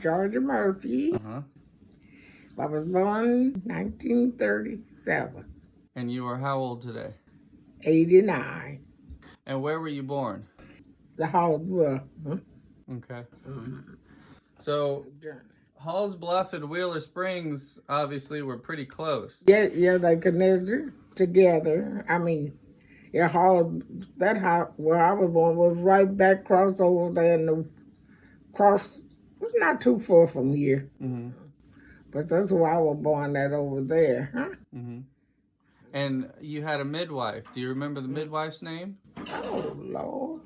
Georgia Murphy. Uh-huh. I was born 1937, And you are how old today? 89. And where were you born? The house was. Okay. So Halls Bluff and Wheeler Springs obviously were pretty close. Yeah, they connected together. I mean, yeah, that house where I was born was right back across over there in the cross. It's not too far from here, Mm-hmm. but that's where I was born at over there. Huh? Mm-hmm. And you had a midwife. Do you remember the midwife's name? Oh, Lord.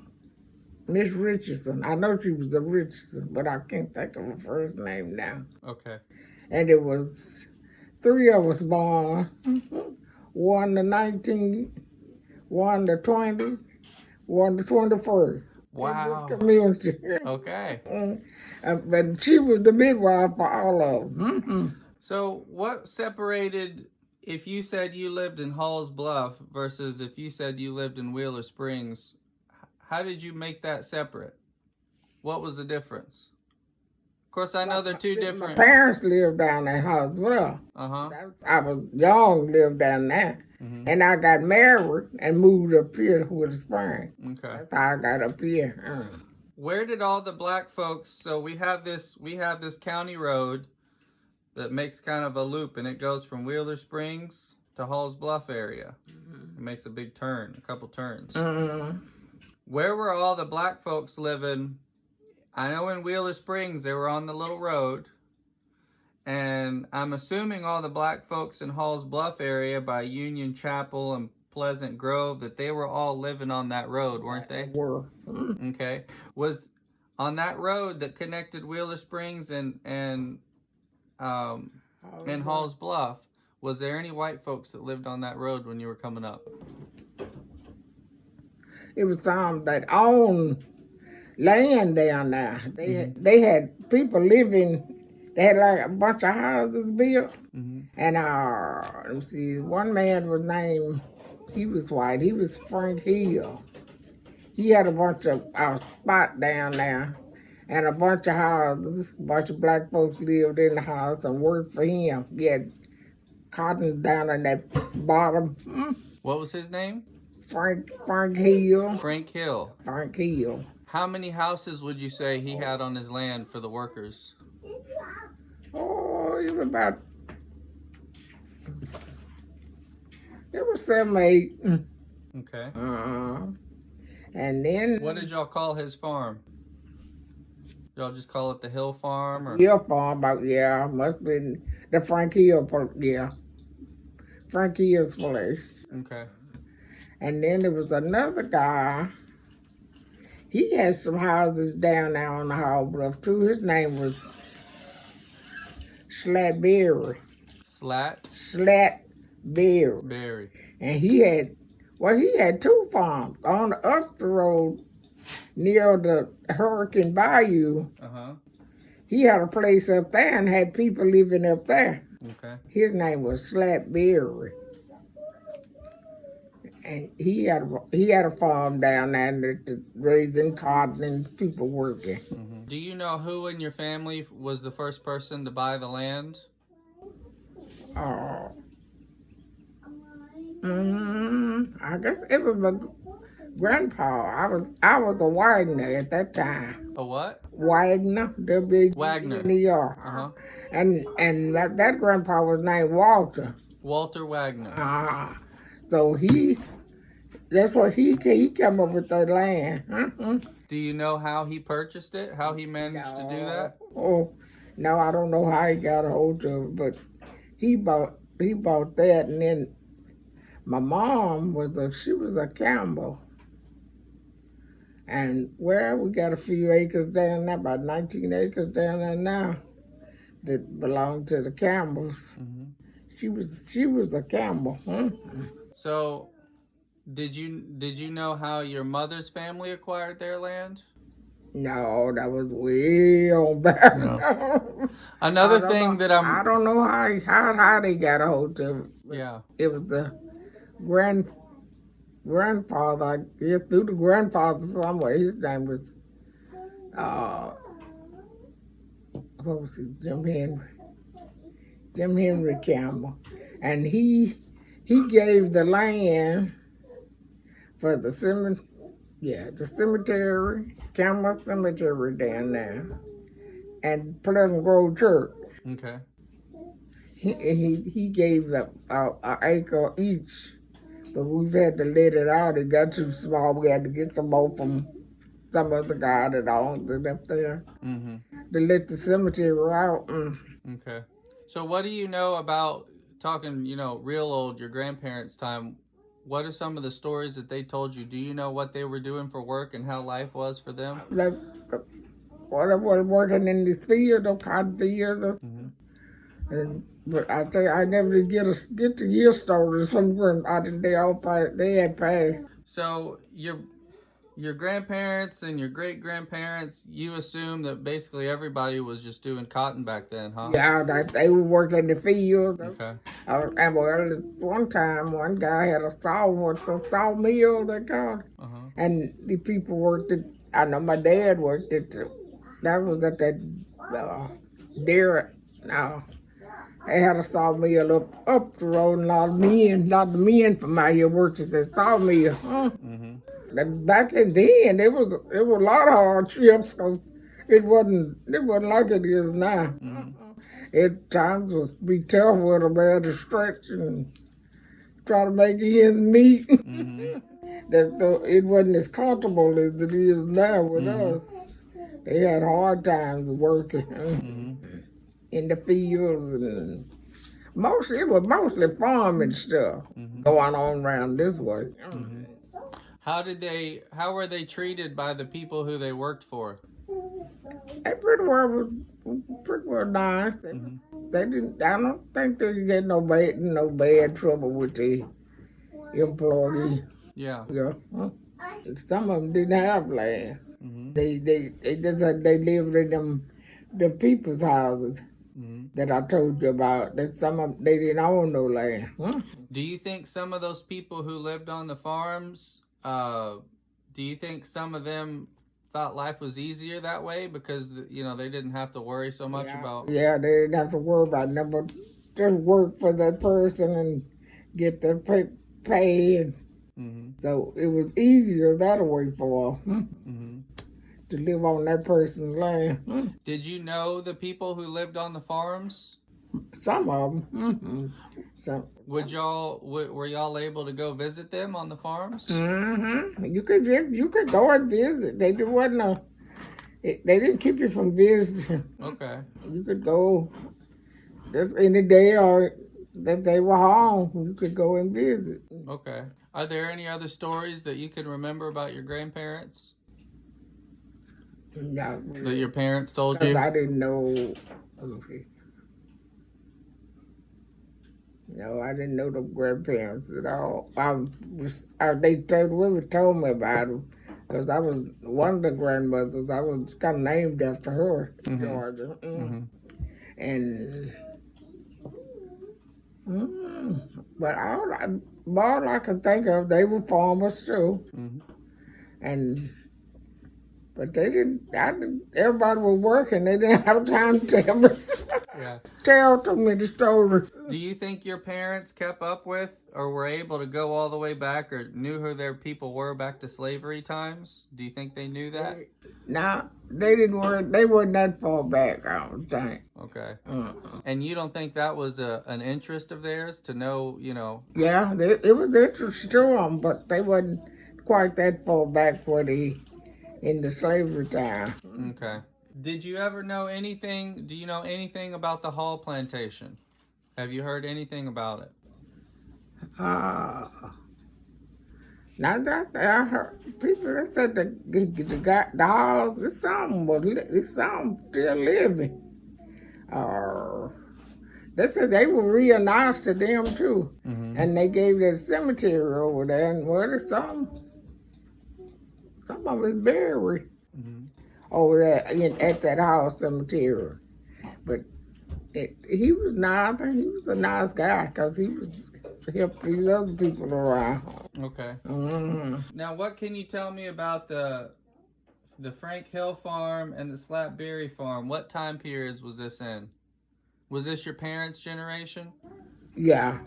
Miss Richardson. I know she was a Richardson, but I can't think of her first name now. Okay. And it was 3 of us born. One the 19, one the 20, one the 21st. Wow. In this community. Okay. But she was the midwife for all of them. Mm-hmm. So what separated if you said you lived in Halls Bluff versus if you said you lived in Wheeler Springs? How did you make that separate? What was the difference? Of course, I know they're two different. My parents lived down that house. Well, I was young, lived down there. Mm-hmm. And I got married and moved up here to the Springs. Okay. That's how I got up here. Where did all the black folks? So we have this county road that makes kind of a loop, and it goes from Wheeler Springs to Halls Bluff area. Mm-hmm. It makes a big turn, a couple turns. Mm-hmm. Where were all the black folks living? I know in Wheeler Springs they were on the little road, and I'm assuming all the black folks in Halls Bluff area by Union Chapel and Pleasant Grove, that they were all living on that road, weren't they? Were. Okay. Was on that road that connected Wheeler Springs and Halls Bluff, was there any white folks that lived on that road when you were coming up? It was some that owned land down there. They had people living. They had like a bunch of houses built. Mm-hmm. And let me see, one man was named, he was white, he was Frank Hill. He had a bunch of spot down there and a bunch of houses. A bunch of black folks lived in the house and worked for him. He had cotton down in that bottom. What was his name? Frank Hill. Frank Hill. Frank Hill. How many houses would you say he had on his land for the workers? Oh, it was about, it was 7 or 8. Okay. And then... What did y'all call his farm? Y'all just call it the Hill Farm? Or? Hill Farm, but yeah, must have been the Frank Hill, yeah. Frank Hill's place. Okay. And then there was another guy. He had some houses down there on the Hall Bluff, too. His name was Slatberry. Slatberry. Berry. And he had 2 farms on up the road near the Hurricane Bayou. Uh-huh. He had a place up there and had people living up there. Okay. His name was Slatberry. And he had a farm down there raising cotton and people working. Mm-hmm. Do you know who in your family was the first person to buy the land? I guess it was my grandpa. I was a Wagner at that time. A what? Wagner, Wagner, in New York. Uh-huh. And that grandpa was named Walter. Walter Wagner. So that's what he came up with that land. Uh-huh. Do you know how he purchased it? How he managed to do that? Oh, no, I don't know how he got a hold of it, but he bought that, and then my mom was a Campbell. And we got a few acres down there, about 19 acres down there now, that belonged to the Campbells. Mm-hmm. She was a Campbell. Mm-hmm. So, did you know how your mother's family acquired their land? No, that was way on back. No. Another thing that I don't know how they got a hold of it. Yeah. It was the grandfather, I guess, through the grandfather somewhere. His name was what was it, Jim Henry Campbell, and he gave the land for the cemetery, Campbell Cemetery down there, and Pleasant Grove Church. Okay. He gave an acre each, but we've had to let it out. It got too small. We had to get some more from some other guy that owns it up there to let the cemetery out. Okay. So what do you know about talking, real old, your grandparents' time? What are some of the stories that they told you? Do you know what they were doing for work and how life was for them? Like, I was working in this field, the cotton fields. But I tell you, I never did get to hear stories from when they had passed. So your grandparents and your great grandparents, you assume that basically everybody was just doing cotton back then, huh? Yeah, they would work in the fields. Okay. And one time, one guy had a sawmill, they called it. And the people worked it. I know my dad worked it too. That was at that dairy. Now, they had a sawmill up the road, and a lot of men from out here worked at that sawmill. And back in then, it was a lot of hardships because it wasn't like it is now. At times was be tough with a man to stretch and try to make ends meet. It wasn't as comfortable as it is now with us. They had hard times working in the fields, and it was mostly farming stuff going on around this way. How were they treated by the people who they worked for? They pretty well nice. They didn't. I don't think they get no bad trouble with the employee. Yeah. Some of them didn't have land. They lived in the people's houses that I told you about. That some of them, they didn't own no land. Do you think some of those people who lived on the farms, do you think some of them thought life was easier that way because they didn't have to worry so much about? Yeah, they didn't have to worry about nothing but just work for that person and get their pay. So it was easier that way for them to live on that person's land. Did you know the people who lived on the farms? Some of them. Were y'all able to go visit them on the farms? You could go and visit. They didn't keep you from visiting. Okay. You could go just any day or that they were home. You could go and visit. Okay. Are there any other stories that you can remember about your grandparents? Not really. That your parents told you? I didn't know. No, I didn't know the grandparents at all. They told me about them because I was one of the grandmothers. I was kind of named after her, Georgia. And but all I can think of, they were farmers too, but they didn't. Everybody was working. They didn't have time to tell too many stories. Do you think your parents kept up with, or were able to go all the way back, or knew who their people were back to slavery times? Do you think they knew that? No, they didn't work. They weren't that far back, I don't think. Okay. And you don't think that was an interest of theirs to know, Yeah, it was interest to them, but they wasn't quite that far back in the slavery time. Okay. Did you ever know anything? Do you know anything about the Hall plantation? Have you heard anything about it? Not that I heard people that said the Halls, some still living. They said they were real nice to them too, and they gave that cemetery over there, and there's some of it's buried over there at that house cemetery. But he was nice. I think he was a nice guy because he was helped these other people around. Okay. Now, what can you tell me about the The Frank Hill farm and the Slapberry farm, what time periods was this in? Was this your parents' generation? Yeah,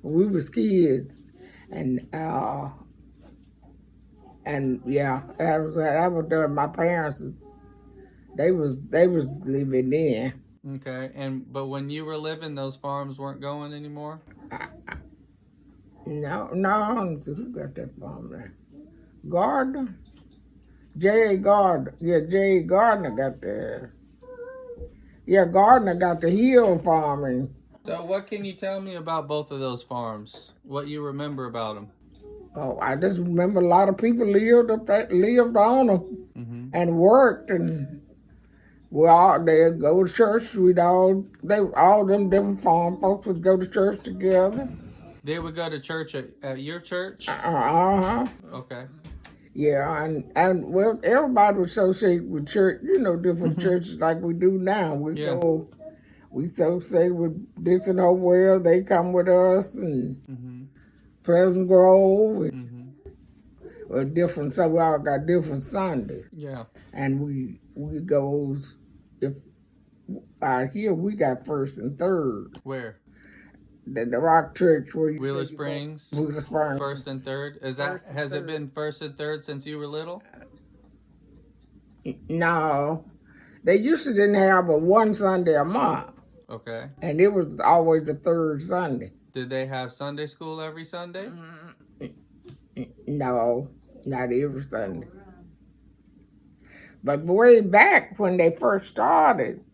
we was kids, and yeah, that was during my parents. They was living there. Okay, but when you were living, those farms weren't going anymore? No, who got that farm there? Gardner? J.A. Gardner. Yeah, J.A. Gardner got the... Yeah, Gardner got the hill farming. So what can you tell me about both of those farms? What you remember about them? Oh, I just remember a lot of people lived on them and worked, and they'd go to church. All them different farm folks would go to church together. They would go to church at your church? Uh-huh. Okay. Yeah, and well, everybody was associated with church, different churches like we do now. We associate with Dixon Hopewell. They come with us, and Pleasant Grove, different. So we all got different Sundays. Yeah. And we goes, if out here we got first and third. Where? The Rock Church where you Wheeler Springs. Wheeler Springs. First and third. Has it been first and third since you were little? No. They used to didn't have but one Sunday a month. Okay. And it was always the third Sunday. Did they have Sunday school every Sunday? No, not every Sunday. But way back when they first started,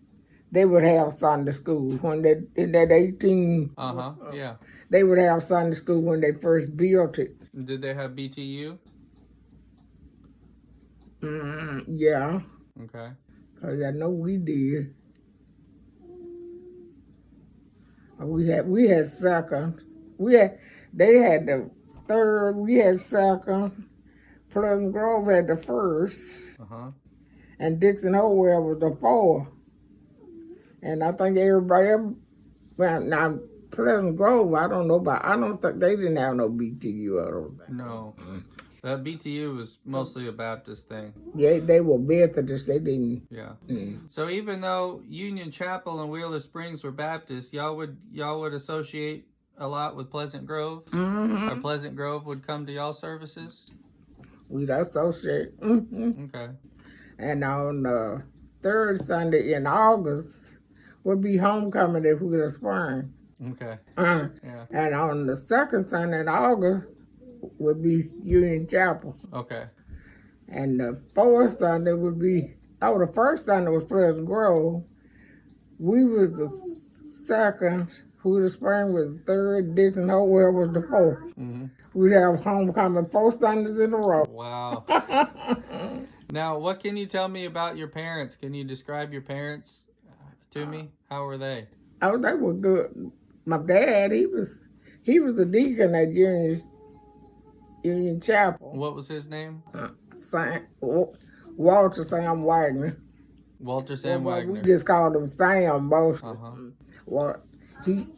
they would have Sunday school. When in that 18... yeah. They would have Sunday school when they first built it. Did they have BTU? Yeah. Okay. Because I know we did. We had second. They had the third. We had second. Pleasant Grove had the first. And Dixon Hopewell was the fourth. And I think everybody else, well, now Pleasant Grove, I don't think they didn't have no BTU, I don't think. No. That BTU was mostly a Baptist thing. Yeah, they were Methodists, they didn't. Yeah. So even though Union Chapel and Wheeler Springs were Baptist, y'all would associate a lot with Pleasant Grove? Or Pleasant Grove would come to y'all services? We'd associate. Okay. And on the third Sunday in August would be homecoming at Wheeler Springs. Okay. Yeah. And on the second Sunday in August would be Union Chapel. Okay. And the fourth Sunday would be, the first Sunday was Pleasant Grove. We was the second, Wheeler Springs was the third, Dixon Hopewell was the fourth. We'd have homecoming 4 Sundays in a row. Wow. Now, what can you tell me about your parents? Can you describe your parents to me? How were they? Oh, they were good. My dad, he was a deacon at Union Chapel. What was his name? Walter Sam Wagner. Walter Sam Wagner. We just called him Sam mostly. Well,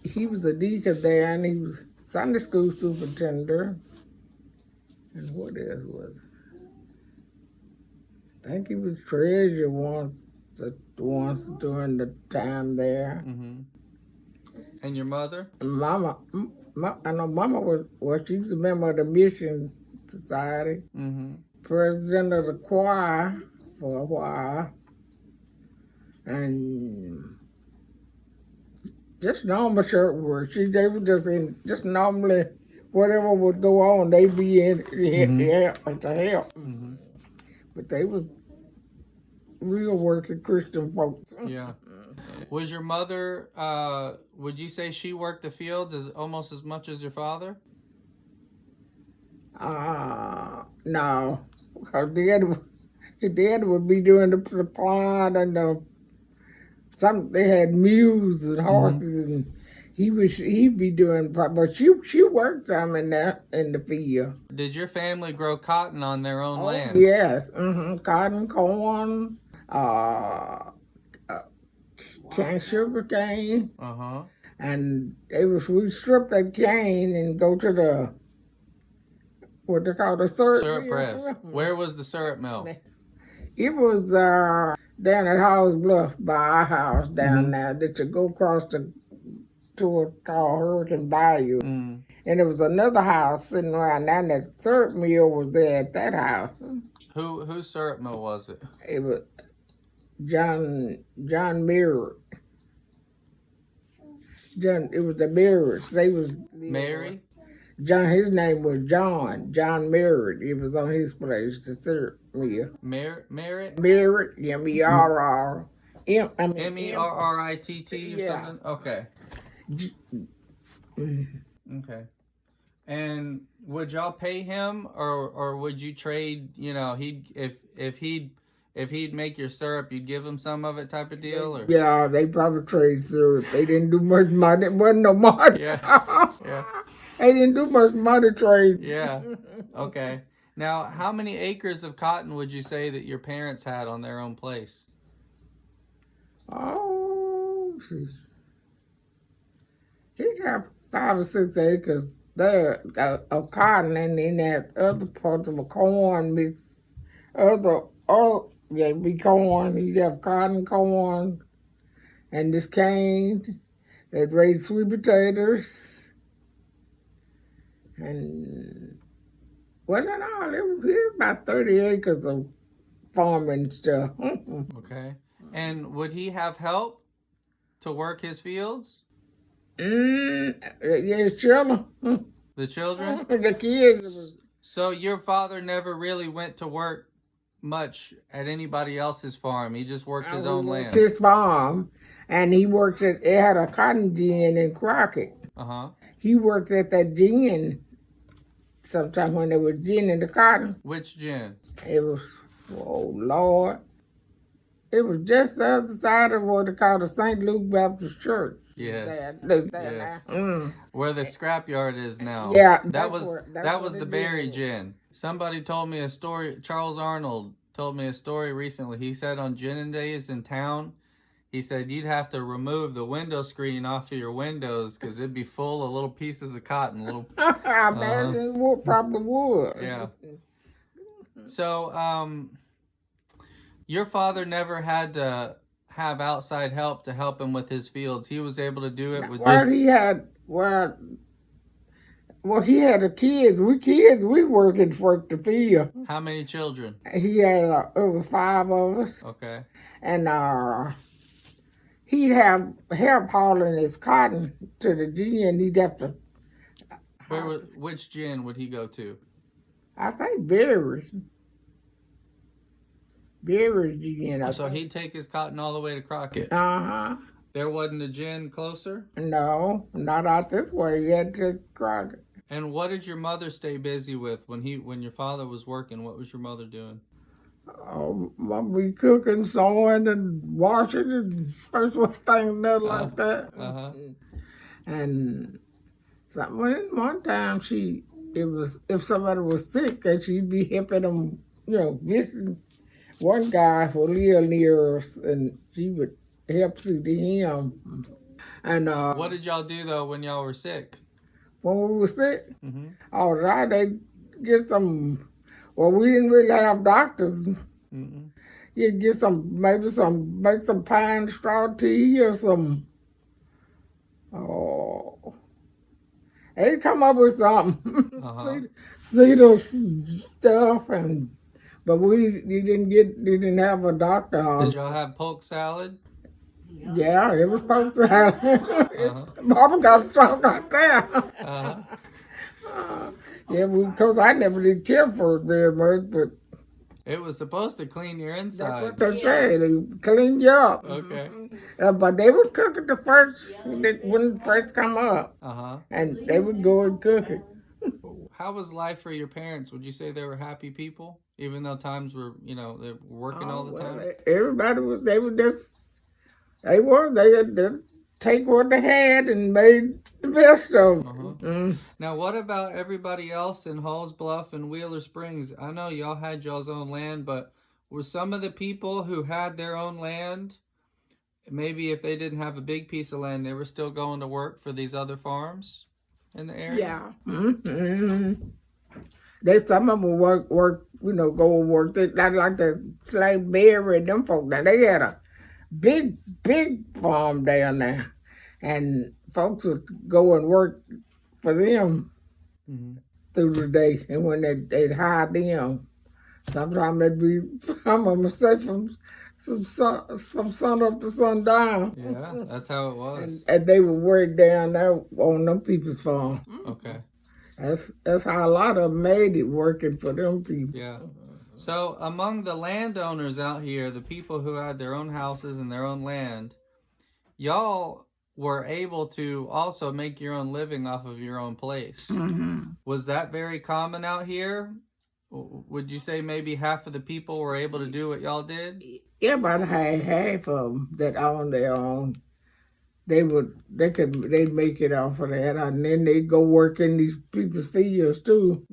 he was a deacon there, and he was Sunday school superintendent. And what else was it? I think he was treasurer once during the time there. And your mother? Mama, I know Mama she was a member of the Mission Society, president of the choir for a while, and just normal church work. They were just normally whatever would go on, they'd be in to help. But they was real working Christian folks. Yeah. Was your mother, would you say she worked the fields almost as much as your father? No. Because Dad would be doing the plot and they had mules and horses, and he'd be doing, but she worked some in the field. Did your family grow cotton on their own land? Yes. Cotton, corn, sugar cane. And we strip that cane and go to the, what they call the syrup press. Where was the syrup mill? It was down at Hall's Bluff by our house down there that you go across to a called Hurricane Bayou. Mm. And there was another house sitting around there, and that syrup mill was there at that house. Whose syrup mill was it? It was John Merritt. It was the Merritts. They was Mary? John. His name was John Merritt. It was on his place, the syrup mill. Merritt? Merritt, M-E-R-R. M-E-R-R-I-T-T or something? Okay. Okay. And would y'all pay him, or would you trade? You know, if he'd make your syrup, you'd give him some of it, type of deal, or yeah, they probably trade syrup. They didn't do much money. It wasn't no money. yeah, yeah, They didn't do much money trade. yeah. Okay. Now, how many acres of cotton would you say that your parents had on their own place? Oh, let's see. He'd have 5 or 6 acres there of cotton, and then that other parts of the corn mixed. Be corn. He'd have cotton, corn, and this cane. They'd raise sweet potatoes, and well, in all, it was about 30 acres of farming stuff. Okay. And would he have help to work his fields? Yes, children. The children? The kids. So your father never really went to work much at anybody else's farm. He just worked his own land. His farm, and he worked at. It had a cotton gin in Crockett. He worked at that gin sometime when there was gin in the cotton. Which gin? It was, oh Lord, it was just the other side of what they call the St. Luke Baptist Church. Yes. Yes. Where the scrapyard is now. Yeah, that was the berry gin. Somebody told me a story. Charles Arnold told me a story recently. He said on gin days in town, he said you'd have to remove the window screen off of your windows because it'd be full of little pieces of cotton. I imagine it probably would. Yeah. So, your father never had to have outside help to help him with his fields. He was able to do it with just... he had the kids. We worked the field. How many children? He had over 5 of us. Okay. And he'd have help hauling his cotton to the gin. He'd have to... Which gin would he go to? I think berries. Berries gin. So he'd take his cotton all the way to Crockett? Uh-huh. There wasn't a gin closer? No, not out this way. He had to Crockett. And what did your mother stay busy with when your father was working? What was your mother doing? Mom be cooking, sewing, and washing, and first one thing, another like that. And one time if somebody was sick, and she'd be helping them, visiting. One guy who lived near us, and she would help see to him. And what did y'all do though when y'all were sick? When we were sick, all right, they'd get some. Well, we didn't really have doctors. You'd get make some pine straw tea or some. Oh, they'd come up with something. Cedar stuff But we didn't have a doctor. Did y'all have poke salad? Yeah, it was poke salad. Mama got strong out there. Because I never did care for it very much, but it was supposed to clean your insides. That's what they say. They clean you up. Okay. But they would cook it when it first come up. And they would go and cook it. How was life for your parents? Would you say they were happy people, even though times were, they were working all the time? Everybody was. They had take what they had and made the best of it. Now, what about everybody else in Halls Bluff and Wheeler Springs? I know y'all had y'all's own land, but were some of the people who had their own land, maybe if they didn't have a big piece of land, they were still going to work for these other farms in the area? Yeah. Some of them work, go and work. They like the slave Berry and them folk. Now they had a big farm down there, and folks would go and work for them through the day, and when they'd hire them, sometimes they'd be, I'm gonna say from sun up to sundown. Yeah, that's how it was. And they would work down there on them people's farm. Okay. That's how a lot of them made it, working for them people. Yeah. So among the landowners out here, the people who had their own houses and their own land, y'all were able to also make your own living off of your own place. Was that very common out here? Would you say maybe half of the people were able to do what y'all did? Yeah, about half of them that own their own, they'd make it off of that, and then they'd go work in these people's fields too.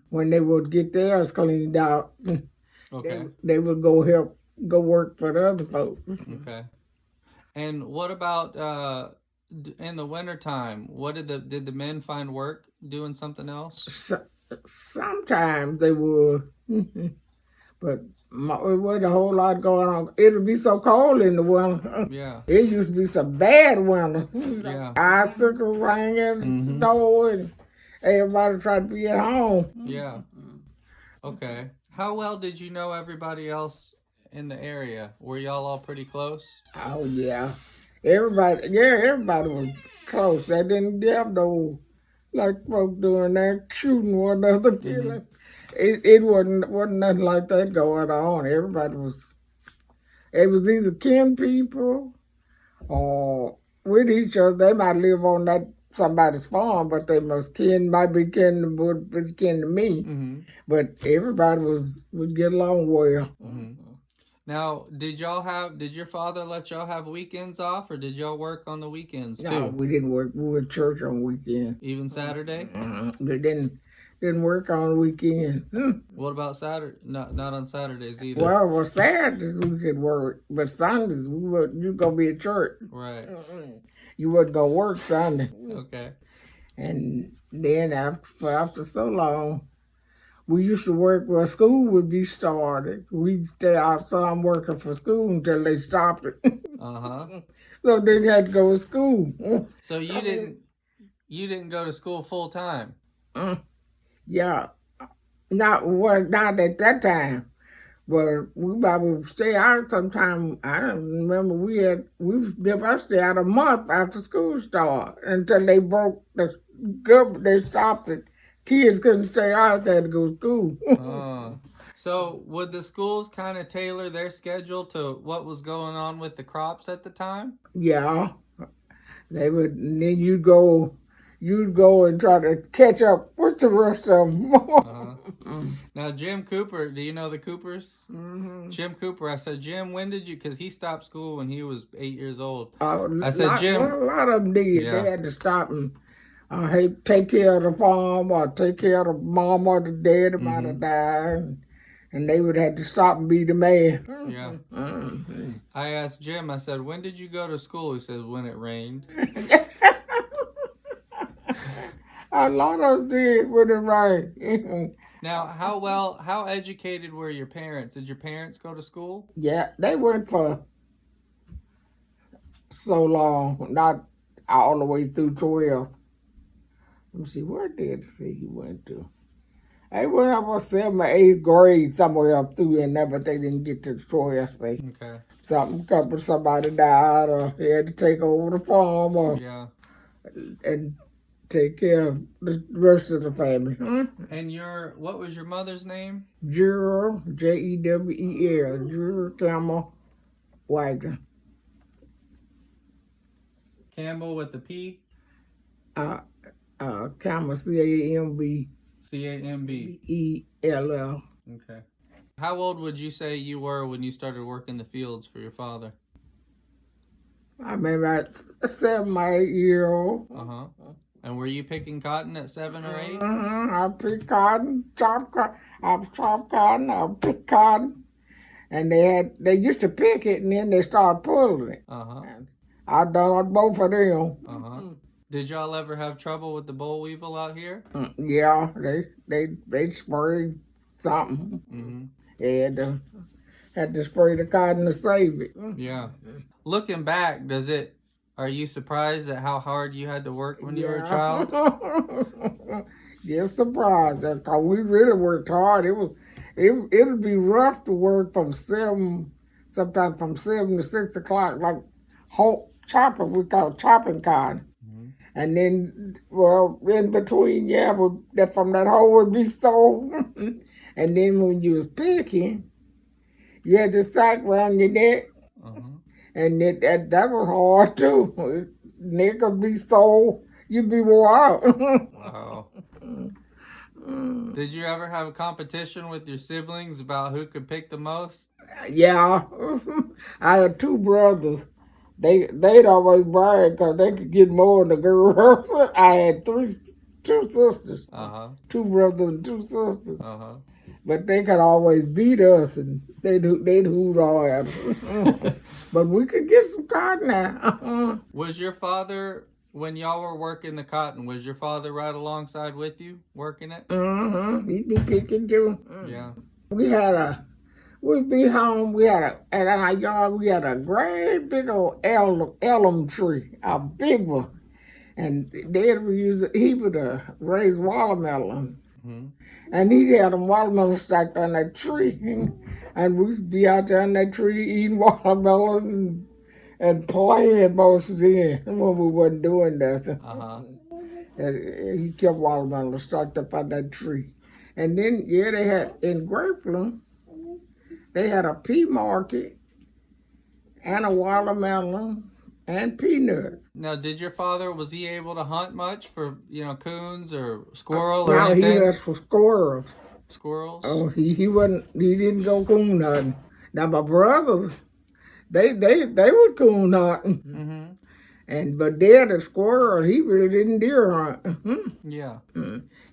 When they would get theirs cleaned out, Okay. they would go work for the other folks. Okay. And what about in the wintertime? What did the men find work doing something else? Sometimes they would, but it wasn't a whole lot going on. It'll be so cold in the winter. Yeah. It used to be some bad winter. Yeah. Icicles hanging, snow, and everybody tried to be at home. Yeah. Okay. How well did you know everybody else in the area? Were y'all all pretty close? Oh yeah, everybody was close. They didn't have no like folk doing that, shooting one another, killing. It wasn't nothing like that going on. It was either kin people or with each other. They might live on that somebody's farm, but they might be kin to me. But everybody would get along well. Now, did your father let y'all have weekends off, or did y'all work on the weekends too? No, we didn't work. We were at church on weekends. Even Saturday? We didn't work on weekends. What about Saturday? Not on Saturdays either. Well, Saturdays we could work, but Sundays you gonna be at church. Right. You wasn't gonna work Sunday. Okay. And then after so long, we used to work where school would be started. We'd stay outside working for school until they stopped it. So they had to go to school. So you didn't go to school full time? Yeah, not at that time. But we probably stay out sometime. I don't remember. I stay out a month after school started until they broke the government. They stopped it. Kids couldn't stay out there to go to school. So would the schools kind of tailor their schedule to what was going on with the crops at the time? Yeah, they would. And then you'd go and try to catch up with the rest of them. Now, Jim Cooper, do you know the Coopers? Jim Cooper, I said, Jim, when did you, because he stopped school when he was 8 years old. I said, Jim. A lot of them did. Yeah. They had to stop and take care of the farm or take care of the mom or the dad that might have died. And they would have to stop and be the man. Yeah. I asked Jim, I said, when did you go to school? He said, when it rained. A lot of us did when it rained. Now, how educated were your parents? Did your parents go to school? Yeah, they went for so long, not all the way through 12th. Let me see, where did he went to? They went up on 7th or 8th grade, somewhere up through in there, but they didn't get to the 12th. Okay. Somebody died, or he had to take over the farm, and take care of the rest of the family. And what was your mother's name? Jewel, Jewel, Jewel Campbell Wagner. Campbell with the P? Campbell, C-A-M-B. C-A-M-B. E-L-L. Okay. How old would you say you were when you started working the fields for your father? I remember at 7 or 8 years old. And were you picking cotton at 7 or 8? I picked cotton, chopped cotton. I picked cotton. And they used to pick it, and then they started pulling it. And I done both of them. Did y'all ever have trouble with the boll weevil out here? Yeah, they sprayed something. Mm-hmm. They had to spray the cotton to save it. Yeah. Looking back, are you surprised at how hard you had to work when you were a child? Just surprised, cause we really worked hard. It'd be rough to work sometimes from 7 to 6 o'clock, like whole chopping. We call it chopping cotton. And then, well, in between, that from that hole would be sold. And then when you was picking, you had the sack around your neck. And that was hard too. Neck would be sold, you'd be wore out. Wow. Did you ever have a competition with your siblings about who could pick the most? Yeah. I had 2 brothers. They'd always brag because they could get more than the girls. I had 2 sisters, 2 brothers and 2 sisters. But they could always beat us, and they'd hoot hard. But we could get some cotton now. Was your father, when y'all were working the cotton, was your father right alongside with you working it? He'd be picking too. Yeah. We'd be home. At our yard, we had a great big old elm tree, a big one. And he would raise watermelons. And he had them watermelons stacked on that tree. And we'd be out there on that tree eating watermelons and playing most of the time when we wasn't doing nothing. And he kept watermelons stacked up on that tree. And then, they had, in Grapeland, they had a pea market and a watermelon and peanuts. Now, was he able to hunt much for, coons or squirrel or Now anything? he was for squirrels. Squirrels? Oh, he didn't go coon hunting. Now my brothers, they were coon hunting. But the squirrel, he really didn't deer hunt. Yeah.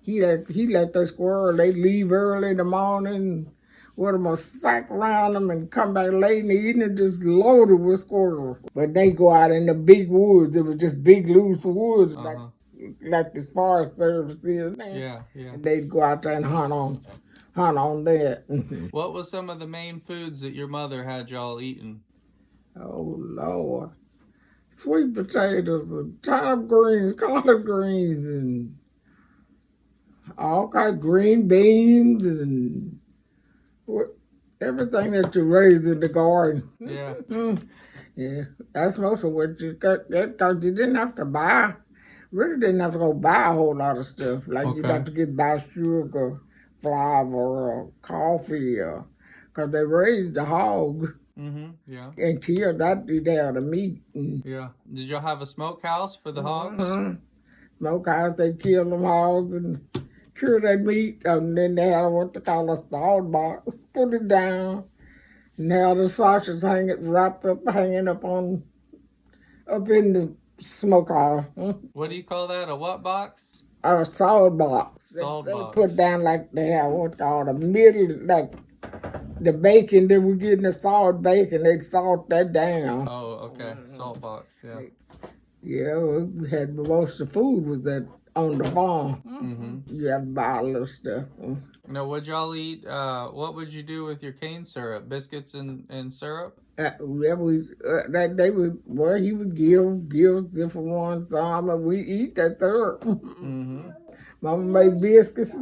He let the squirrel, they'd leave early in the morning with them a sack around them and come back late in the evening just loaded with squirrels. But they go out in the big woods. It was just big loose woods like the Forest Service is now. Yeah. And they'd go out there and hunt on that. What was some of the main foods that your mother had y'all eating? Oh, Lord. Sweet potatoes and turnip greens, collard greens, and all kinds of green beans and everything that you raise in the garden. Yeah. Yeah, that's most of what you got. Because you didn't have to buy. Really didn't have to go buy a whole lot of stuff. Like you'd have to buy sugar, flour, or coffee, because they raised the hogs. Yeah. And killed that, you'd have the meat. Yeah. Did y'all have a smokehouse for the hogs? Smokehouse, they killed them hogs and cured their meat, and then they had what they call a salt box, put it down, and now the sausage hanging up in the smokehouse. What do you call that? A what box? A salt box. Salt box. They put down like they have what called a middle, like the bacon, then we get in the salt bacon, they salt that down. Oh, okay. Salt box, yeah. Yeah, we had most of the food was that on the farm. You have to buy a little stuff. Now, would y'all eat, what would you do with your cane syrup? Biscuits and syrup? He would give different ones some, and we eat that syrup. Mama made biscuits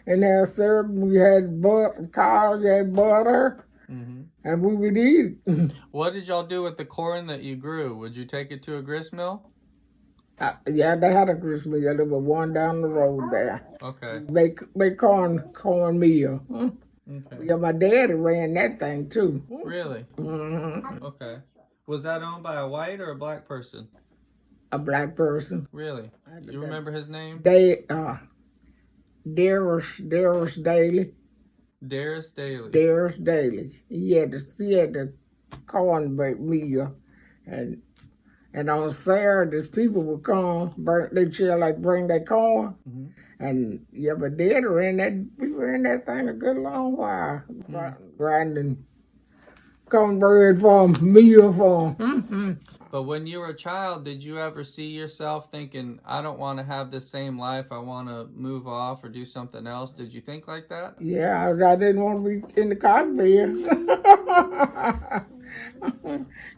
and had syrup. We had butter, cows, had butter, and we would eat it. What did y'all do with the corn that you grew? Would you take it to a grist mill? Yeah, they had a grist mill. There was one down the road there. Okay. Make corn meal. Okay. Yeah, my daddy ran that thing too. Really? Okay. Was that owned by a white or a black person? A black person. Really? You remember his name? Darius Daly. Darius Daly. Darius Daly. He had the corn meal, and on Saturdays people would come, bring their corn, and but Daddy ran that thing a good long while, grinding cornbread for him, meal for him. But when you were a child, did you ever see yourself thinking, I don't want to have this same life, I want to move off or do something else? Did you think like that? Yeah, I didn't want to be in the cotton field.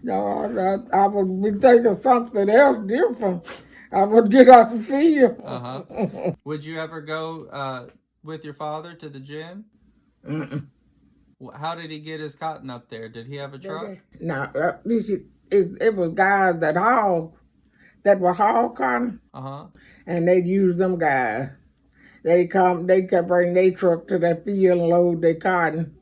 No, I would be thinking something else different. I would get out the field. Uh-huh. Would you ever go with your father to the gin? Mm-mm. How did he get his cotton up there? Did he have a truck? No, it was guys that would haul cotton, Uh-huh. and they'd use them guys. They could bring their truck to that field and load their cotton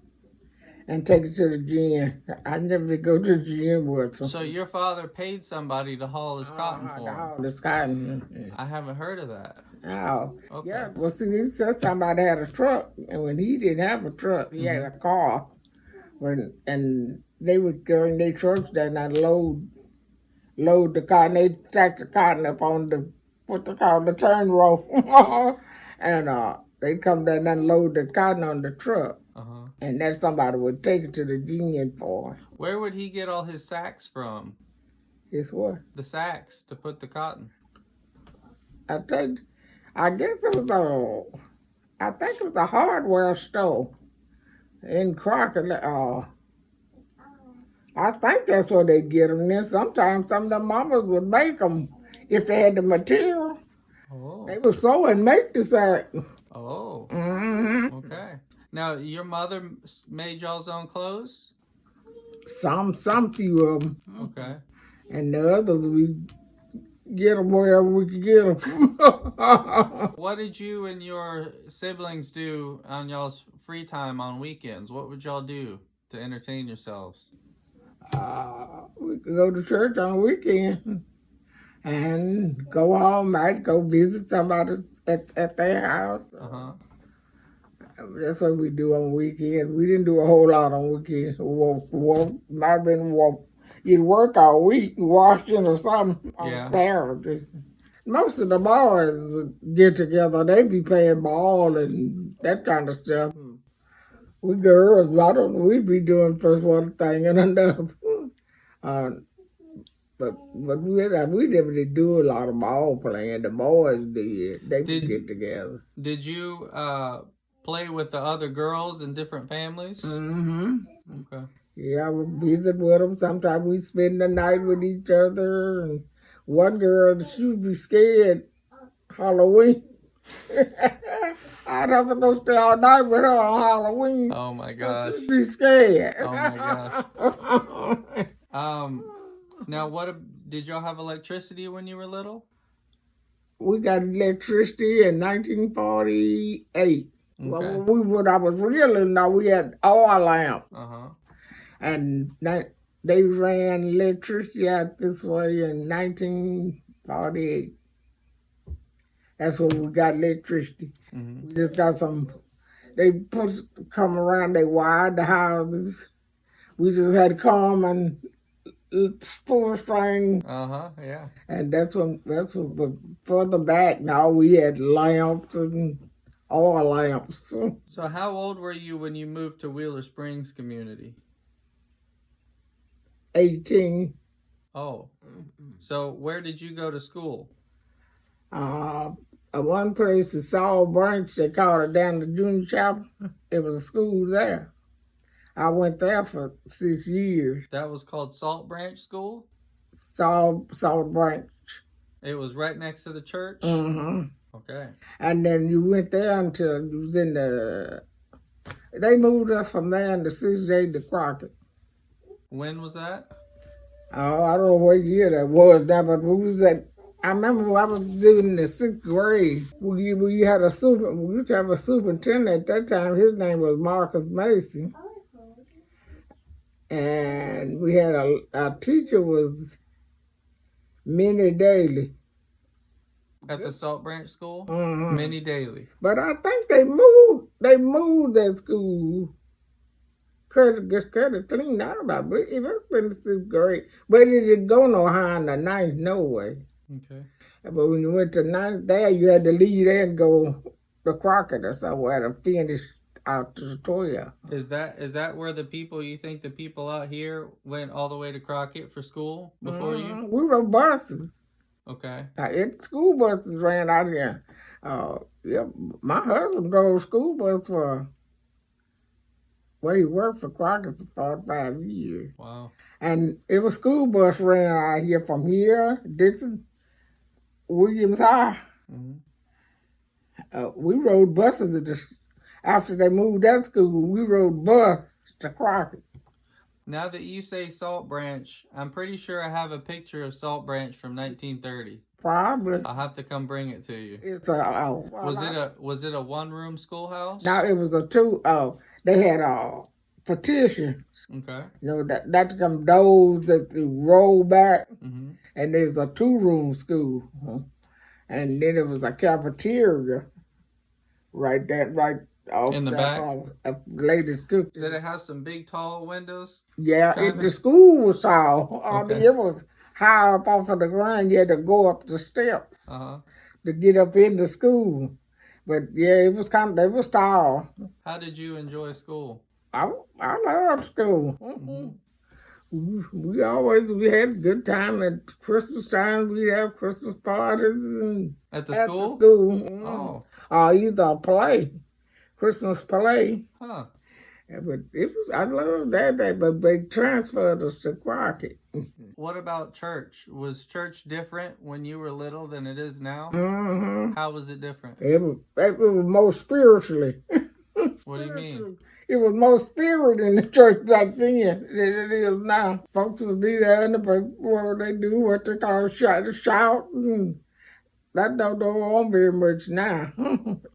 and take it to the gym. I never did go to the gym with them. So your father paid somebody to haul his cotton for him? Haul this cotton. I haven't heard of that. Oh, Okay. yeah. Well, see, he said somebody had a truck, and when he didn't have a truck, he had a car. And they would go in their trucks there and load the cotton. They stack the cotton up on what they call the turn row, and they'd come down and load the cotton on the truck. Uh-huh. And then somebody would take it to the union for him. Where would he get all his sacks from? Guess what? The sacks to put the cotton. I guess it was a hardware store in Crockett. I think that's where they get them. Then sometimes some of the mamas would make them if they had the material. Oh. They would sew and make the sack. Oh. Mm-hmm. Okay. Now, your mother made y'all's own clothes? Some few of them. Okay. And the others, we get them wherever we could get them. What did you and your siblings do on y'all's free time on weekends? What would y'all do to entertain yourselves? We could go to church on the weekend and go home. I'd go visit somebody at their house. Uh-huh. That's what we do on weekends. We didn't do a whole lot on weekends. Might have been you'd work all week, washing or something on Saturdays. Most of the boys would get together. They'd be playing ball and that kind of stuff. We girls, we'd be doing first one thing and another. But we never did do a lot of ball playing. The boys did. They would get together. Did you play with the other girls in different families? Mm-hmm. Okay. Yeah, I would visit with them. Sometimes we'd spend the night with each other. And one girl, she would be scared Halloween. I'd have to go stay all night with her on Halloween. Oh my gosh. She'd be scared. Oh my gosh. Now, did y'all have electricity when you were little? We got electricity in 1948. Okay. Well, when I was really now, we had oil lamps. Uh-huh. And they ran electricity out this way in 1948. That's when we got electricity. Mm-hmm. We just got they come around, they wired the houses. We just had to come and spool string. Uh-huh, yeah. And that's when but further back now we had lamps and oil lamps. So how old were you when you moved to Wheeler Springs community? 18. Oh. So where did you go to school? One place is Saul Branch, they called it down the junior chapel. It was a school there. I went there for 6 years. That was called Salt Branch School? Saul Branch. It was right next to the church? Mm-hmm. Okay. And then you went there until you was in they moved us from there in the 6th grade to Crockett. When was that? Oh, I don't know what year that was now, but we was I remember when I was in the 6th grade. We used to have a superintendent at that time. His name was Marcus Mason. And we had our teacher was Minnie Daly. At the Salt Branch School? Mm-hmm. Minnie Daly. But I think they moved that school. Could cleaned out, I believe. It's been the 6th grade. But it didn't go no higher in the 9th, no way. Okay. But when you went to 9th there, you had to leave there and go to Crockett or somewhere to finish out to the 12. Is that where you think the people out here went all the way to Crockett for school before you? We rode buses. Okay. School buses ran out here. Yeah, my husband drove school bus he worked for Crockett for 45 years. Wow. And it was school bus ran out here from here, Dixon, Williams High. Mm-hmm. We rode buses after they moved that school. We rode bus to Crockett. Now that you say Salt Branch, I'm pretty sure I have a picture of Salt Branch from 1930. Probably. I'll have to come bring it to you. It's Was it a one-room schoolhouse? No, it was a two. They had partitions. Okay. That's them doors that you roll back, Mm-hmm. and there's a 2-room school, and then it was a cafeteria right off In the back? Ladies' cooking. Did it have some big tall windows? Yeah, the school was tall. I mean, Okay. it was high up off of the ground. You had to go up the steps to get up in the school. But yeah, it was they was tall. How did you enjoy school? I loved school. We had a good time at Christmas time. We'd have Christmas parties and At the at school? the school. Oh. Or either a play, Christmas play. Huh. Yeah, but I loved that, but they transferred us to Crockett. What about church? Was church different when you were little than it is now? Mm-hmm. How was it different? It was more spiritually. What do you mean? It was more spirit in the church back then than it is now. Folks would be there in the where they do what they call shout, and that don't go on very much now.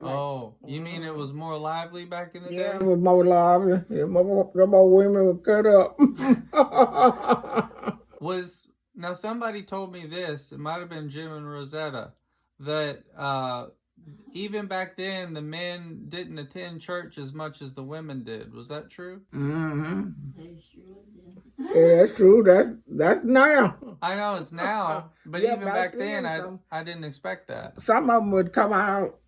Oh, you mean it was more lively back in the Yeah, day? it was more lively. Yeah, more women were cut up. Now somebody told me this, it might have been Jim and Rosetta, that even back then the men didn't attend church as much as the women did. Was that true? Mm-hmm. Yeah, that's true. That's now. I know it's now, but Yeah, even back then I I didn't expect that. Some of them would come out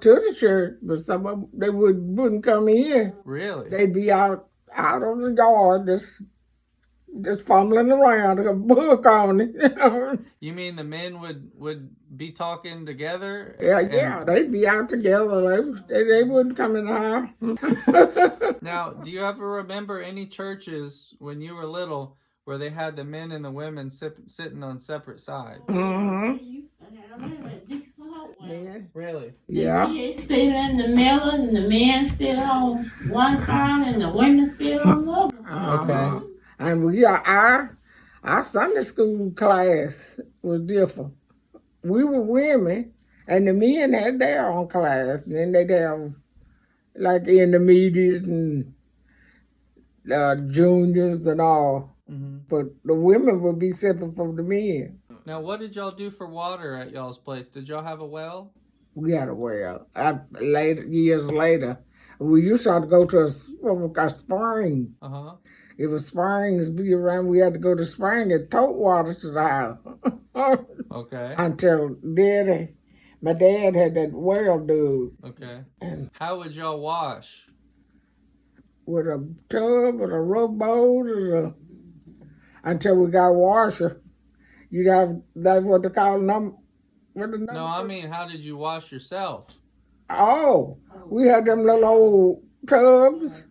to the church, but some of them they wouldn't come in. Really? They'd be out on the yard just fumbling around with a book on it. You mean the men would be talking together? Yeah, they'd be out together. They wouldn't come in the house. Now, do you ever remember any churches when you were little where they had the men and the women sitting on separate sides? Mm-hmm. Man. Really? Yeah. They sit in the middle and the men sit on one side and the women sit on the other. Okay. And our Sunday school class was different. We were women, and the men had their own class. And then they'd have like intermediate and juniors and all. Mm-hmm. But the women would be separate from the men. Now, what did y'all do for water at y'all's place? Did y'all have a well? We had a well. Years later, we used to have to go to a spring. Uh-huh. It was springs be around. We had to go to spring and tote water to the house. Okay. Until my dad had that well dug. Okay. And How would y'all wash? with a tub and a rowboat until we got a washer. You'd have, that's what they call No, I mean, how did you wash yourself? Oh, we had them little old tubs.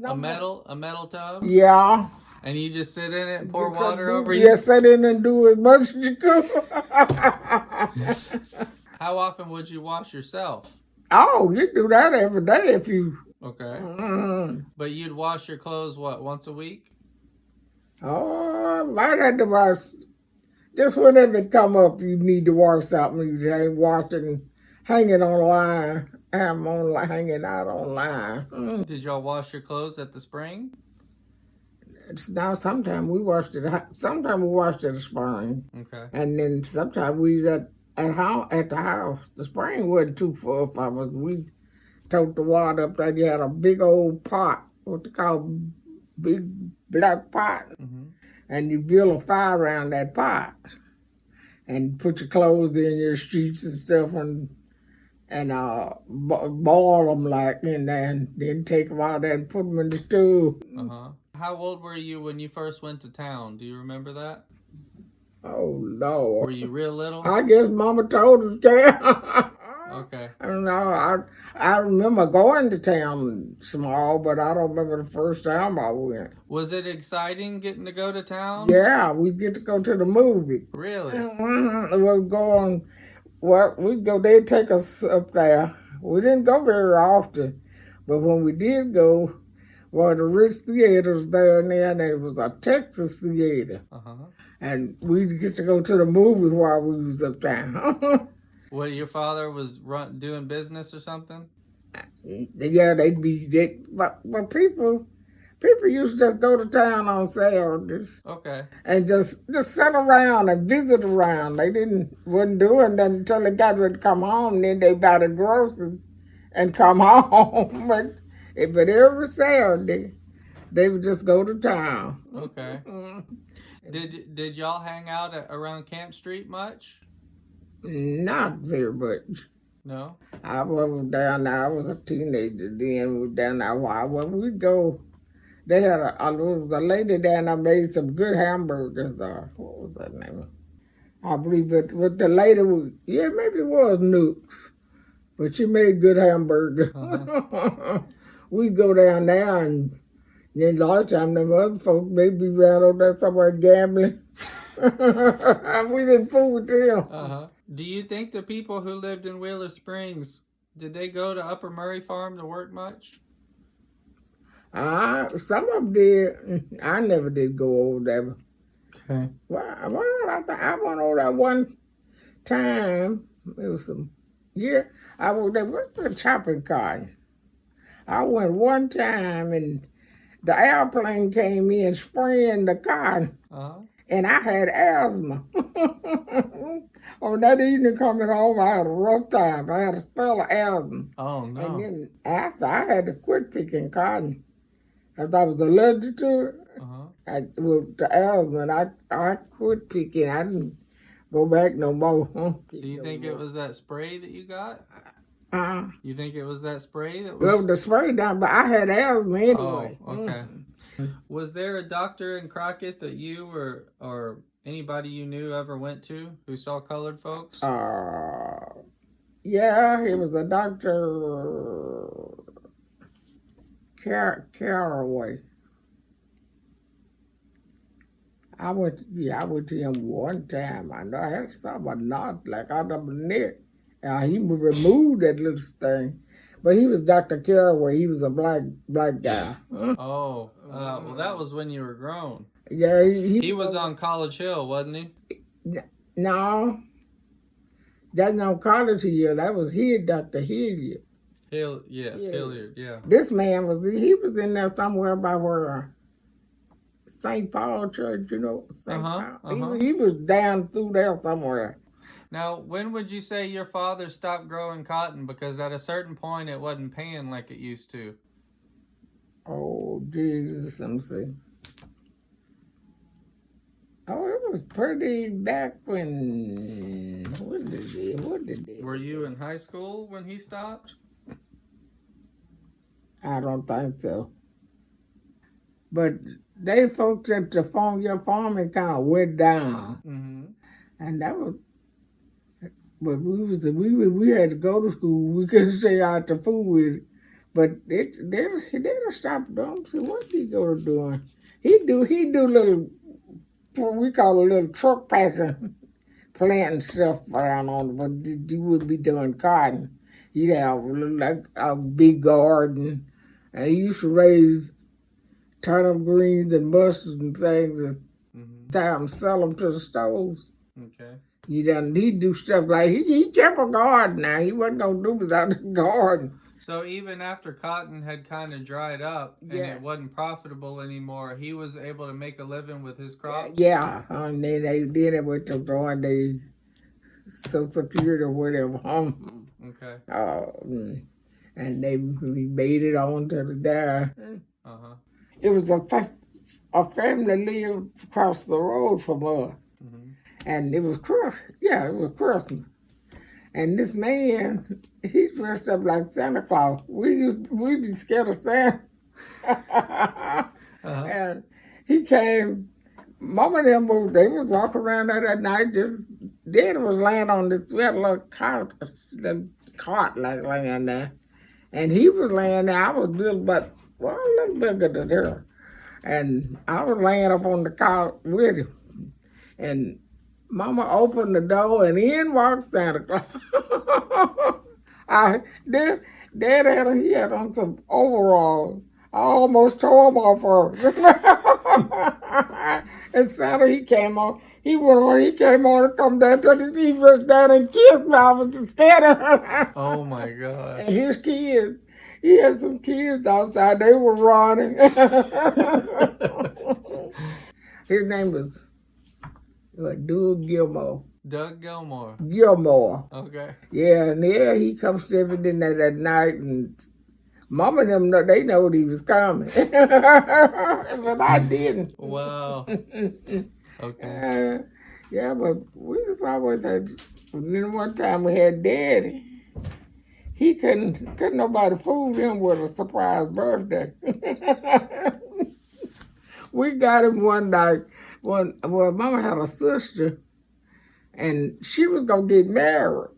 A metal tub? Yeah. And you just sit in it and pour water over you? Yeah, sit in and do as much as you could. How often would you wash yourself? Oh, you do that every day if you... Okay. Mm-hmm. But you'd wash your clothes, what, once a week? Oh, might have to wash. Just whenever it come up, you need to wash something. You ain't washing, hanging on line. I'm hanging out on line. Did y'all wash your clothes at the spring? It's now sometimes we washed it. Sometimes we washed at the spring, Okay. and then sometimes we was at the house. The spring wasn't too far from us. We took the water up there. You had a big old pot, what they call big black pot, and you build a fire around that pot, and put your clothes in, your sheets and stuff, and and boil them like, and then take them out there and put them in the stew. How old were you when you first went to town? Do you remember that? Oh, Lord. Were you real little? I guess Mama told us that. Okay. I don't know. I remember going to town small, but I don't remember the first time I went. Was it exciting getting to go to town? Yeah, we get to go to the movie. Really? We're going. Well, we'd go. They'd take us up there. We didn't go very often, but when we did go, well, the Ritz Theater's there, and then it was a Texas theater. And we'd get to go to the movie while we was up there. Well, your father was doing business or something? Yeah, but people used to just go to town on Saturdays. Okay. And just sit around and visit around. They wasn't doing nothing until they got ready to come home. Then they buy the groceries and come home. But every Saturday, they would just go to town. Okay. Did y'all hang out around Camp Street much? Not very much. No? I wasn't down there. I was a teenager then. We were down there a while. When we'd go, they had there was a lady down there made some good hamburgers there. What was that name? I believe it. But the lady was, maybe it was Nooks. But she made good hamburgers. We'd go down there, and then a lot of times them other folks maybe around over there somewhere gambling. We didn't fool with them. Do you think the people who lived in Wheeler Springs, did they go to Upper Murray Farm to work much? Some of them did. I never did go over there. Okay. Well, I went over there one time. It was I was there with the chopping cotton. I went one time, and the airplane came in spraying the cotton. And I had asthma. On that evening coming home, I had a rough time. I had a spell of asthma. Oh, no. And then after, I had to quit picking cotton. Because I was allergic to it. With the asthma, and I quit picking. I didn't go back no more. So you think it was that spray that you got? You think it was that spray that was... Well, the spray down, but I had asthma anyway. Oh, okay. Was there a doctor in Crockett that you or anybody you knew ever went to who saw colored folks? Yeah, he was a Dr. Caraway. I went to him one time. I know I had something a knot like out of the neck. He removed that little thing. But he was Dr. Caraway. He was a black guy. Well, that was when you were grown. Yeah, he was on College Hill, wasn't he? No. That's not College Hill. That was Dr. Hilliard. Hilliard, yeah. This man was in there somewhere by where St. Paul Church, St. Paul. He was down through there somewhere. Now, when would you say your father stopped growing cotton? Because at a certain point, it wasn't paying like it used to. Oh, Jesus, let me see. Oh, it was pretty back when... What did they? Were you in high school when he stopped? I don't think so. But they folks at the farming kind of went down. And that was... But we had to go to school. We couldn't stay out to food with it. But they done stopped doing. So what he go to doing? He do little, what we call a little truck passing, planting stuff around on. But he would be doing cotton. He'd have like a big garden, and he used to raise turnip greens and mustards and things, and sell them to the stores. Okay. He'd do stuff like, he kept a garden now. He wasn't going to do without the garden. So even after cotton had kind of dried up and it wasn't profitable anymore, he was able to make a living with his crops? Yeah, and then they went to join the Social Security or whatever. Okay. And we made it on to the die. It was a family lived across the road from us. And it was Christmas. And this man, he dressed up like Santa Claus. We'd be scared of Santa. And he came, Mama and them moved, they was walking around there that night, just, Daddy was laying on this, we had a little cot like laying there. And he was laying there, I was little, but, well, a little bigger than her. And I was laying up on the cot with him. And Mama opened the door and in walked Santa Claus. He had on some overalls. I almost tore him off her. And Santa, he came on and come down to the he reached down and kissed me. I was just scared of her. Oh my God. And his kids, he had some kids outside. They were running. His name was Doug Gilmore. Doug Gilmore. Gilmore. Okay. Yeah, and yeah, he come stepping in there that night, and Mama and them, they know he was coming. But I didn't. Wow. Okay. Yeah, but we just always had, and then one time we had Daddy. He couldn't nobody fool him with a surprise birthday. We got him one night. Well, Mama had a sister, and she was going to get married.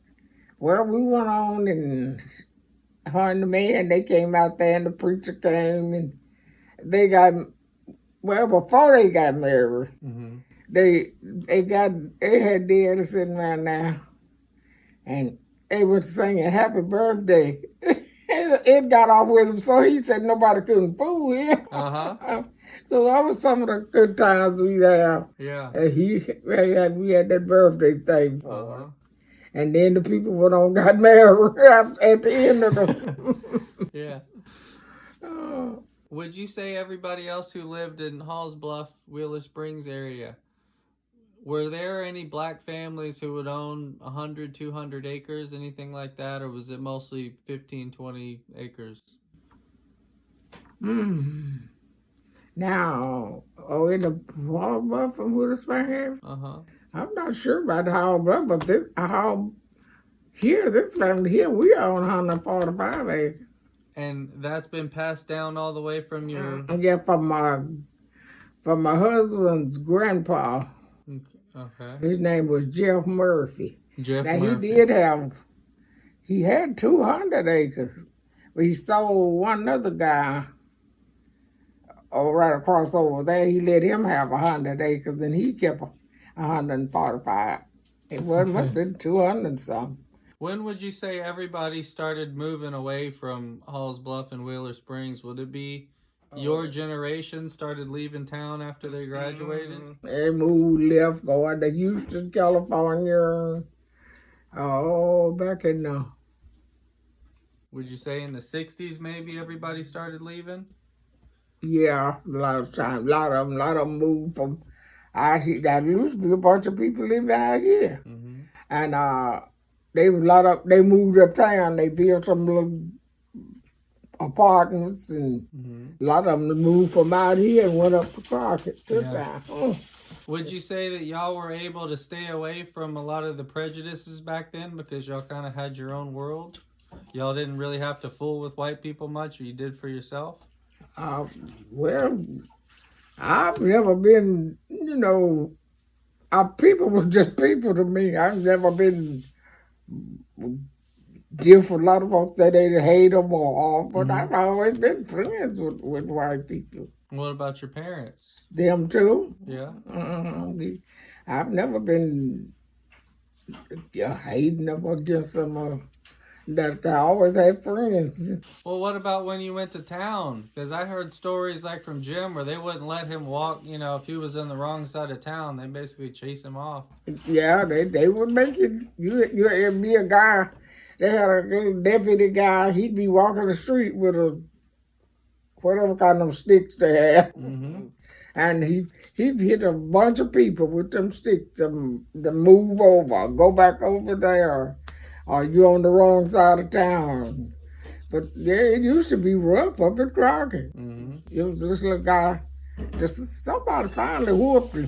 Well, we went on, and her and the man, they came out there, and the preacher came, and they got, well, before they got married, they had Daddy sitting around there, and they were singing Happy Birthday. It got off with him, so he said nobody couldn't fool him. So that was some of the good times we had. Yeah. And we had that birthday thing for him. And then the people went on got married at the end of the... Yeah. Would you say everybody else who lived in Halls Bluff, Wheeler Springs area, were there any black families who would own 100, 200 acres, anything like that? Or was it mostly 15, 20 acres? Now, in the Halls Bluff and Wheeler Springs, I'm not sure about the Halls Bluff, but this family here, we own 145 acres. And that's been passed down all the way from your... Yeah, from my husband's grandpa. Okay. His name was Jeff Murphy. Murphy. He had 200 acres. But he sold one other guy right across over there. He let him have 100 acres, and he kept 145. It wasn't much than 200 something. When would you say everybody started moving away from Halls Bluff and Wheeler Springs? Would it be your generation started leaving town after they graduated? They moved, left, going to Houston, California. Back in Would you say in the 60s maybe everybody started leaving? Yeah, a lot of times. A lot of them moved from out here. There used to be a bunch of people living out here. And they moved uptown. They built some little apartments, and a lot of them moved from out here and went up to Crockett. Would you say that y'all were able to stay away from a lot of the prejudices back then because y'all kind of had your own world? Y'all didn't really have to fool with white people much, or you did for yourself? Well, I've never been, people were just people to me. I've never been different. A lot of folks say they hate them or all, but I've always been friends with white people. What about your parents? Them too. Yeah. I've never been hating them against them. That I always had friends. Well, what about when you went to town? Because I heard stories like from Jim where they wouldn't let him walk, if he was on the wrong side of town, they basically chase him off. Yeah, they would make it, you'd be a guy, they had a little deputy guy, he'd be walking the street with whatever kind of sticks they had. And he hit a bunch of people with them sticks to move over, go back over there. Or you on the wrong side of town. But yeah, it used to be rough up at Crockett. It was this little guy, somebody finally whooped him.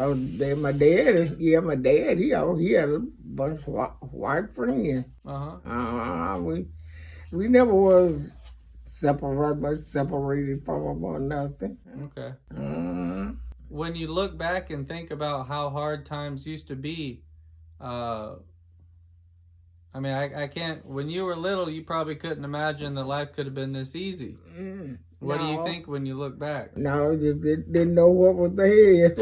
So then my dad, my dad, he had a bunch of white friends. We never was separated from them or nothing. Okay. When you look back and think about how hard times used to be, I mean, I can't. When you were little, you probably couldn't imagine that life could have been this easy. What do you think when you look back? No, you didn't know what was ahead.